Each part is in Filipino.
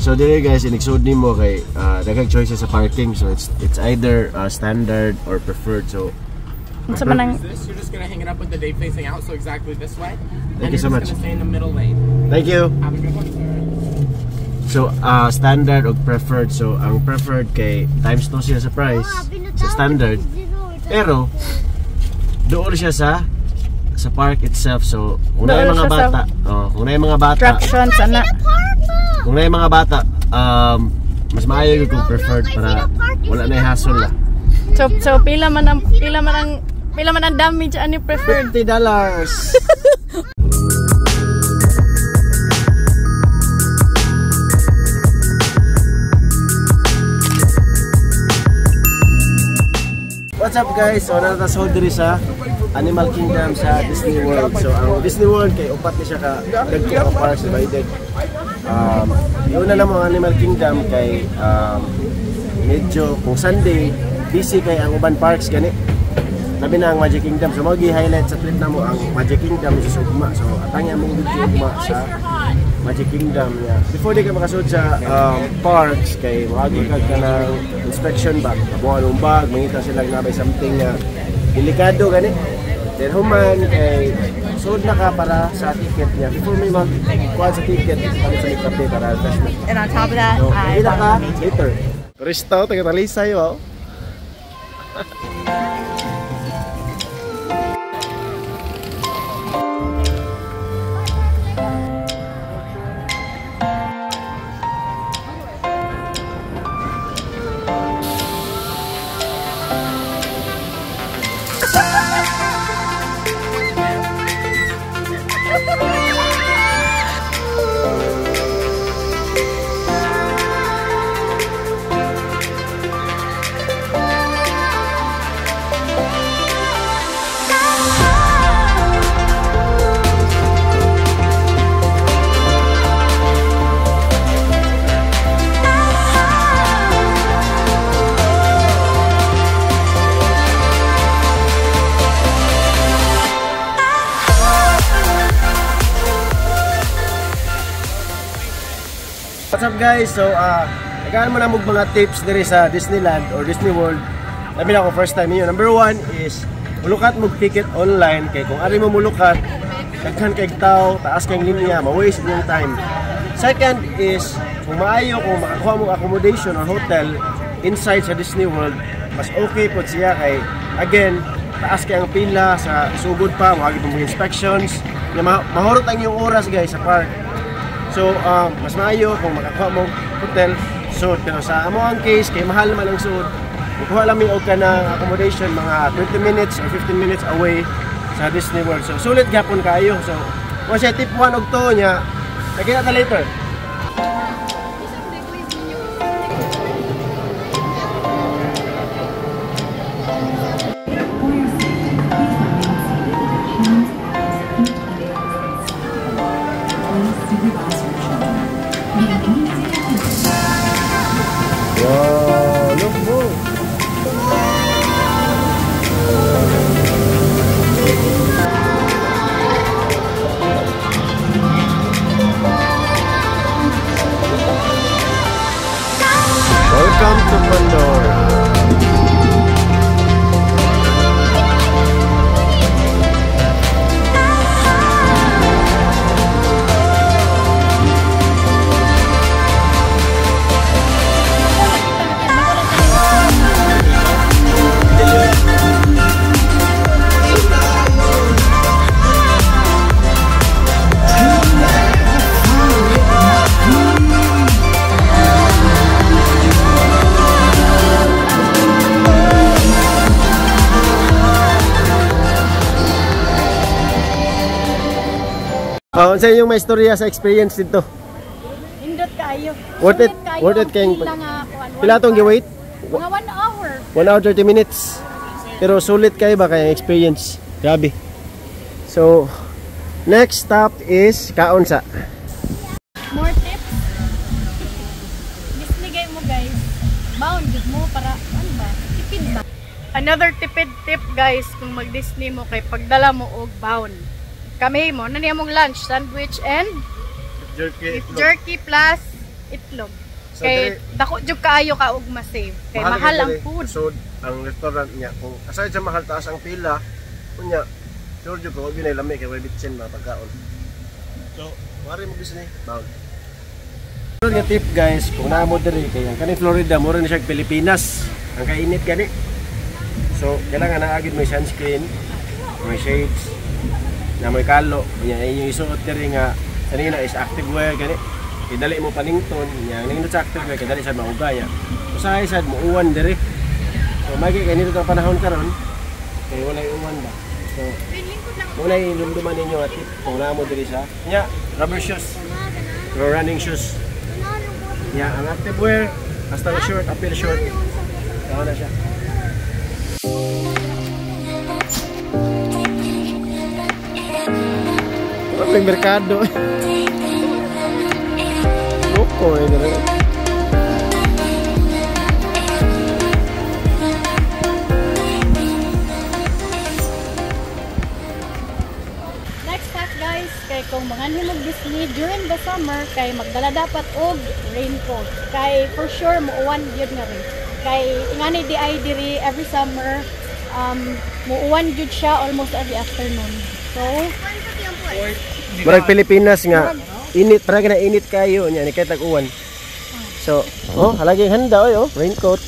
So dire guys, inigsud nimo kay daghang choices sa parking. So it's either standard or preferred. So so you're just gonna hang it up with the day facing out, so exactly this way. Thank you so much. Gonna stay in the middle lane. Thank you. Have a good one, sir. So standard o preferred. So ang preferred kay times 2 siya sa price sa standard. Pero doon siya sa park itself. So kung na mga bata, kung na mga bata, attractions ana. Kung na mga bata, mas maayo kung preferred para wala na hassle la. So pila man ang damage ani preferred? $50. What's up guys? So natasold diri sa Animal Kingdom sa Disney World. So ang Disney World kay upat ni siya ka dagko ka parks divided. Yung na lang ang Animal Kingdom kay medyo kung Sunday busy kay ang uban parks gani. Labi na ang Magic Kingdom. So magi-highlight sa trip na mo ang Magic Kingdom sa Sugma. So atang among video ugma sa Magic Kingdom niya. Before di ka makasud sa parks kay magi ka ng inspection bag. Abuhan ng bag, mangita sila nabay something na delikado gani. Then human kay sud na ka para sa ticket niya. Before may mag-kuha sa ticket, para sa kape para refreshment. And on top of that, so, ila ka later. Turista, taga-talisay wow. What's up guys? So nagkaan mo na mo mga tips diri sa Disneyland or Disney World. Labi na ako first time yun. Number 1 is mulukat mo ticket online kay kung ari mo mulukat daghan kay tao, taas kay linya, ma-waste yung time. Second is kung maayo kung makakuha mo accommodation or hotel inside sa Disney World, mas okay po siya kay again taas kay ang pila sa sugod pa, wagi pong inspections. Mahurot ang yung oras guys sa park. So, mas maayo kung makakuha mo hotel, suit. Pero sa amo ang case, kay mahal naman ang suit. Kukuha lang may ka ng accommodation mga 20 minutes or 15 minutes away sa Disney World. So, sulit gapon kayo. So, kung siya tip 1 og 2 niya, nakita na later. Wow, look mo. Welcome to Pandora. Sa inyong may istorya sa experience dito? Indot kayo. Worth it kayong pila tong gi-wait? Mga 1 hour. 1 hour 30 minutes. Pero sulit kayo ba kayong experience? Grabe. So, next stop is Kaunsa. More tips. Disney mo guys. Bound mo para ano ba? Tipid ba? Another tipid tip guys kung mag-Disney mo kay pagdala mo og bound. Kami mo, naniya mong lunch, sandwich and Jerky jerky plus itlog. So, Kay dako jud kaayo ka og ma-save. Kay mahal ang food. So, ang restaurant niya, kung aside sa mahal taas ang pila, kunya, sure jud ko, ginay lami kay way bitsin mga pagkaon. So, mari mo gusto ni, bound. So, nga tip guys, kung naamo diri kay kaning Florida, mura ni siya Pilipinas. Ang kainit gani. So, kailangan na agad may sunscreen, may shades, na may kalo, nya yung isuot diri nga kanina is active wear gani. Kidali mo panington, yang nindot sa active wear, kidali sa maugaya. So sa isad mo uwan diri. So magi kay nito ang panahon karon, kay walay uwan ba. So muna ilumduman ninyo at tip kung naamo diri sa nya rubber shoes or running shoes. Nya ang active wear hasta na short, appeal short. Tama na siya. Ang merkado. Loko eh dere. Next hack guys, kay kung mga nimog Disney during the summer, kay magdala dapat og raincoat. Kay for sure muuwan gyud nga rin. Kay ingani di ay diri every summer muuwan gyud siya almost every afternoon. So, Murag Pilipinas nga init, parang na init kayo nya ni kay tag-uwan. So, halaging handa oy raincoat.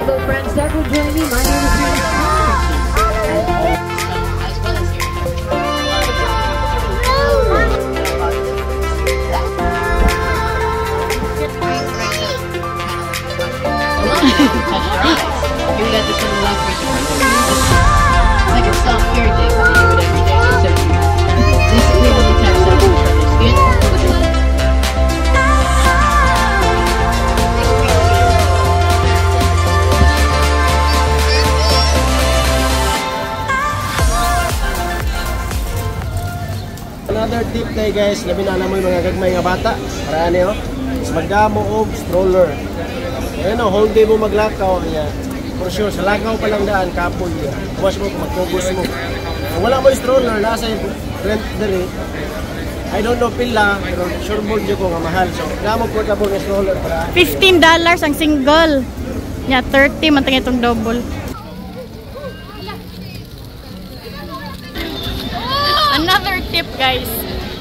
Hello friends that will join me. My name is You got this in the last week. I can stop irritating you every day except you. This is the only time someone turned their skin. Another tip tayo guys, labi na mo yung mga gagmay nga bata. Para ano is magdamo og stroller. Ayun whole day mo maglakaw niya. For sure, sa lakaw pa lang daan, kapoy niya. Buwas mo, magpugos mo. Kung wala mo yung stroller, nasa yung rent diri. I don't know pila, pero sure board nyo ko nga mahal. So, damo portable yung stroller para... $15 ang single. Nya 30 man tang itong double. Another tip guys,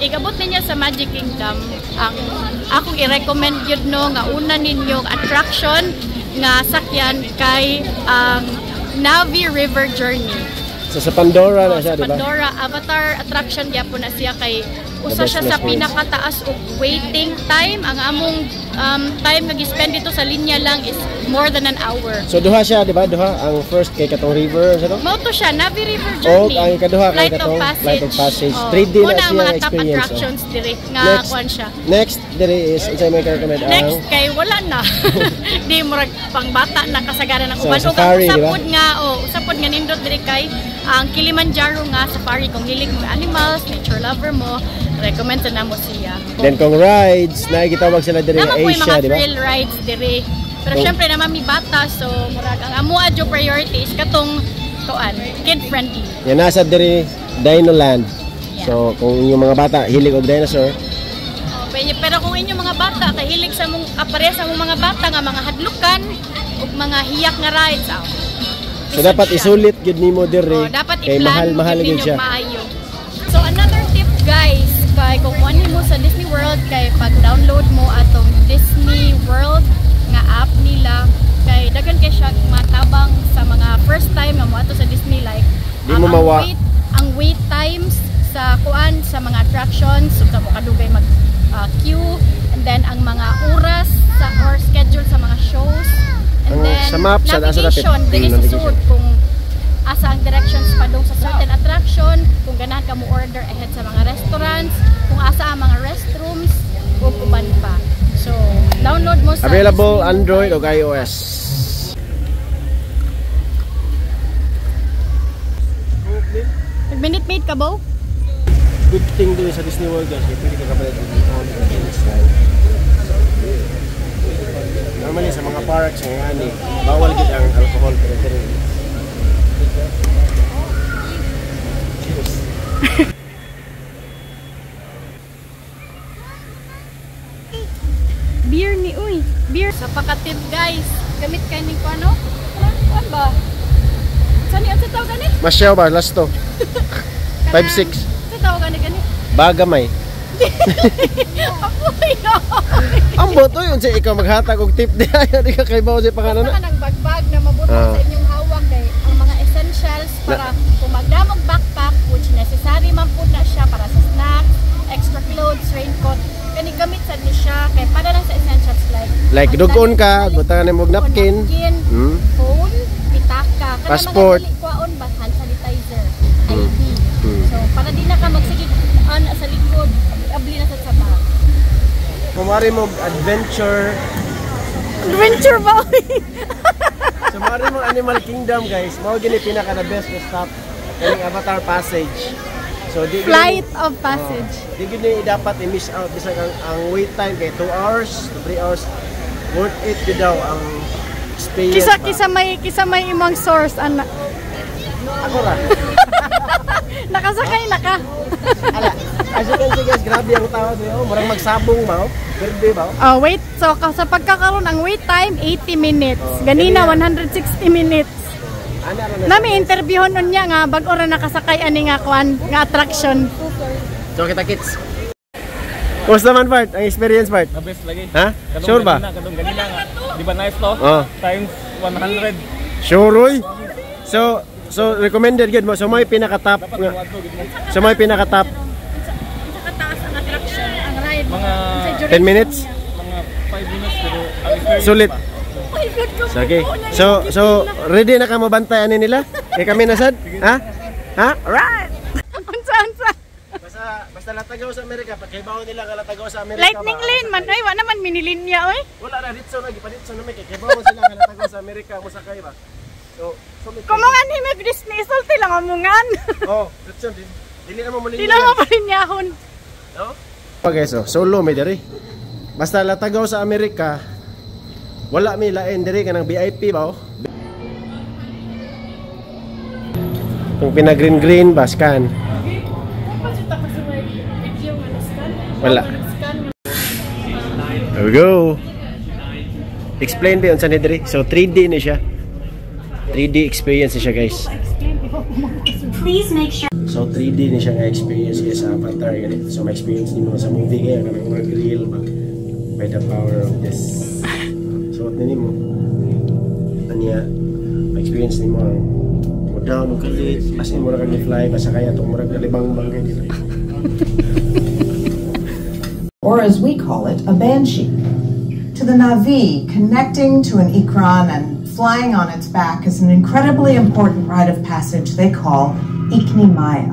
igabot ninyo sa Magic Kingdom, ang akong i-recommend yun no, nga una ninyong attraction nga sakyan kay ang Navi River Journey. So sa Pandora na siya, di ba? Pandora Avatar attraction gyapon na siya kay usa siya sa pinakataas og waiting time. Ang among time nga gi-spend dito sa linya lang is more than an hour. So duha siya, di ba? Duha ang first kay katong river, sa to? Mao to siya Navi River O Journey. ang ikaduha kay Light of katong Passage. Light of Passage. Oh. 3D na Muna siya ang mga ang top experience. attractions diri nga kuan siya. Next diri is unsa may recommend Next ang kay wala na. Di murag pangbata na kasagaran ng So, uban. Ug safari, di ba? usapod nga usapod nga nindot diri kay ang Kilimanjaro nga safari kung hilig mo animals, nature lover mo, recommend sa namo siya. then kung rides, nakikitawag sila diri Naman po yung Asia, mga di ba? thrill rides diri. Pero Oh. syempre naman may bata so murag ang amo adyo priorities katong tuan, kid friendly. Yan nasa diri Dinoland. So kung yung mga bata hilig og dinosaur, Pero kung inyong mga bata kahilig sa mong aparya sa mong mga bata nga mga hadlukan ug mga hiyak nga rides so dapat isulit gyud nimo diri. dapat Kay i-plan mahal gid gyud ninyo siya. maayo. So another tip guys, kay kung kuan mo sa Disney World kay pag-download mo atong Disney World nga app nila kay daghan kay siya matabang sa mga first time nga moadto sa Disney like Di mo mawa. ang wait times sa kuan sa mga attractions ug sa mo kadugay mag queue and then ang mga oras sa or schedule sa mga shows and Ang then sa map, sa navigation dili susud kung asa ang directions padung sa certain attraction, kung ganahan ka mo order ahead sa mga restaurants, kung asa ang mga restrooms ug uban pa. So download mo sa Available Disney Android o mobile. iOS. Nag-Minute Maid ka ba? Good thing din sa Disney World guys, pwede ka kapalit ng Normally sa mga parks ngayon ni bawal gid ang alcohol pero diri. Cheers. Beer ni uy. Beer sa pakatip guys. Gamit kay ni ko ano? Ano ba? Saan niya sa tawag ganit? Masyaw ba last to? 5-6. Sa tawag ganit ganit. Bagamay. Apoy no. Ang boto yun sa ikaw maghatag og tip di ayo di ka kay bawo sa pangalan Basta na. nang bagbag na mabuti sa inyong hawak kay ang mga essentials para kung magdamog backpack which necessary man po na siya para sa snacks, extra clothes, raincoat. Kani gamit sad ni siya kay para lang sa essentials Like dugon ka, butangan mo og napkin. Phone, pitaka, kana Passport. mga kuwaon ba hand sanitizer, ID. So para di na ka magsigig sa likod, abli na sa bag. Kumari mo adventure. Adventure ba? So mari mo Animal Kingdom guys, mao gini pinaka the best na stop kaning Avatar Passage. So di Flight of Passage. Di gid ni dapat i-miss out bisag ang wait time kay 2 hours to 3 hours. Worth it gid daw ang experience. Kisa may imong source ana. Ako ra. Nakasakay na ka. Ala. As you can see guys, grabe ang tao niyo. Murang magsabong ba? Birthday ba? Oh, wait. So sa pagkakaroon ang wait time 80 minutes. Ganina 160 minutes. Ana ra Nami interviewon nun niya nga bag ora nakasakay ani nga kuan nga attraction. So kita kits. Kumusta man part? Ang experience part? The best lagi. Ha? Sure ba? Kadong ganina nga. Di ba nice to? Oh. Times 100. Sure oy. So recommended gid mo. So may pinaka-top nga. So may pinaka-top Sa kataas ang attraction, ang ride. Mga 10 minutes. mga 5 minutes pero ang experience Sulit. Oh my God, ko. Okay. So ready na ka mabantay ani nila? Kay kami na sad? Ha? Ha? Alright. Unsa? Basta latagaw sa Amerika, pag kay bawo nila nga latagaw sa Amerika. Lightning lane man. Ay, wa naman minilinya oy. Wala na ditso na gipaditso na may kay bawo sila nga latagaw sa Amerika mo sakay ba. So Kumungan ni mag Disney sulti lang amungan. Oh, ditso dili na mo muling. Dila mo pa rin yahon. No? Okay, so solo may diri. Basta latagaw sa Amerika, wala may lain diri kanang VIP ba? Kung pina-green ba scan? Wala. There we go. Explain ba yun sa diri? So 3D ni siya. 3D experience ni siya guys. Please make sure. So 3D ni siya nga experience guys sa Avatar ganito. So ma-experience ni mo sa movie kaya kanang mag-real by the power of this. So what mo? Anya ma-experience ni mo ang down og kalit as in mura kang fly basta kaya to mura kalibang bangkay dito. Or as we call it, a banshee. To the Na'vi, connecting to an Ikran and flying on its back is an incredibly important rite of passage they call Ikni Maya.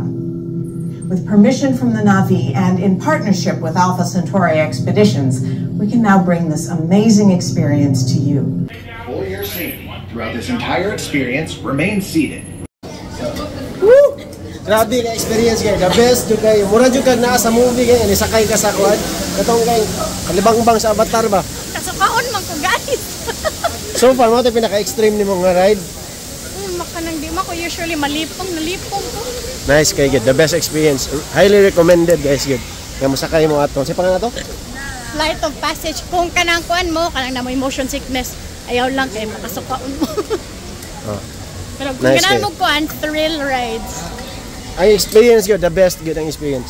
With permission from the Na'vi and in partnership with Alpha Centauri Expeditions, we can now bring this amazing experience to you. For your safety, throughout this entire experience, remain seated. Grabe ka experience kay the best jud kay mura jud kag naa sa movie kay ni sakay ka sa kuan katong kay kalibang-bang sa Avatar ba. Kasukaon man ko guys. So far mo pinaka extreme nimo nga ride. Makanang di ma ko usually nalipong ko. Nice kay good, the best experience. Highly recommended guys good. Nga masakay mo ato. Sa pangalan to? Flight of Passage kung kanang kuan mo kanang na mo motion sickness ayaw lang kay makasukaon mo. Oh. Pero kung Nice kanang kayo. mo kuan thrill rides. Ang experience good, the best good ang experience.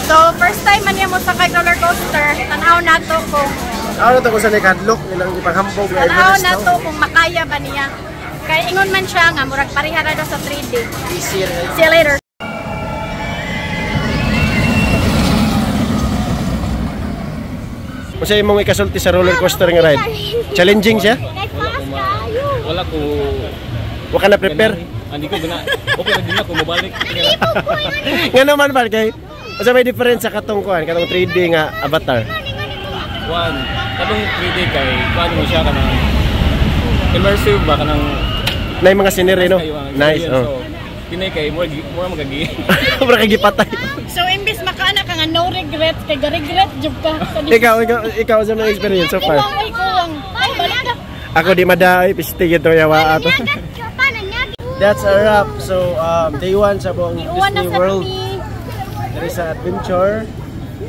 So first time man niya mo sakay roller coaster, tanaw nato kung Ano to kung sa nakadlock nilang ipaghambog na tanaw Everest nato kung makaya ba niya. Kay ingon man siya nga murag pareha ra daw sa 3D. easier. See you later. Kung sa imong ikasulti sa roller coaster nga ride. Challenging siya? Wala ko. Wa ka na prepare? Hindi ko gana. Okay na din ako mabalik. Nga naman ba kay Asa may difference sa katong kuan, katong 3D nga avatar? One, katong 3D kay paano mo siya kanang immersive ba kanang Nay mga scenery no. kayo ang Nice. experience. Oh. So, kini kay more magagi. Mura kay gipatay. So imbis makaana ka nga no regret kay ga-regret jud ka sa di. Ikaw sa mga experience so far. Ay kuwang. Ay balik na. Ako di madaay piste gito yawa ato. That's a wrap. So day 1 sa buong Iuwan na Disney sa World. kami. There is adventure,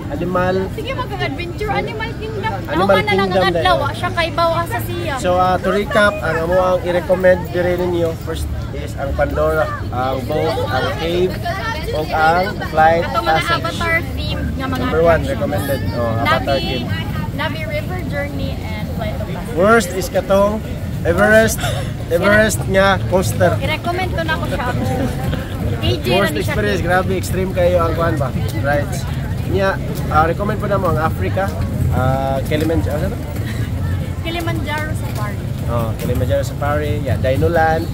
animal. Sige mag-adventure Animal Kingdom. Animal Ako na lang Kingdom ang dahil. adlaw sa kay bawa sa siya. So to recap, ang amo ang i-recommend dire ninyo first is ang Pandora, ang boat, ang cave, o ang flight Ito mga passage. Avatar themed nga mga Number 1 recommended. Oh, Avatar Navi, cave. Navi River Journey and Flight of Passage. Worst is katong Everest nga coaster. I-recommend ko na ako siya ako. KJ na Worst ni siya. experience, grabe extreme kayo ang kuan ba? Rides. Nya, recommend po na mo ang Africa, Kilimanjaro. Ano? Kilimanjaro Safari. Oh, Kilimanjaro Safari, yeah, Dinoland.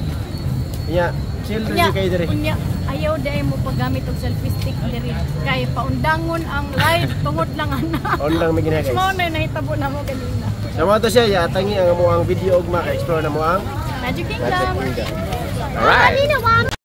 Nya, chill rin kayo dire. Unya, ayaw dahil mo paggamit og selfie stick diri. Kay paundangon ang ride tungod lang ana. On lang may ginagawa Mo guys. na nahitabo na mo kanina. Sa mga to siya, yatangi ang mo ang video og maka-explore na mo ang Magic Magic Kingdom. Kingdom. Alright!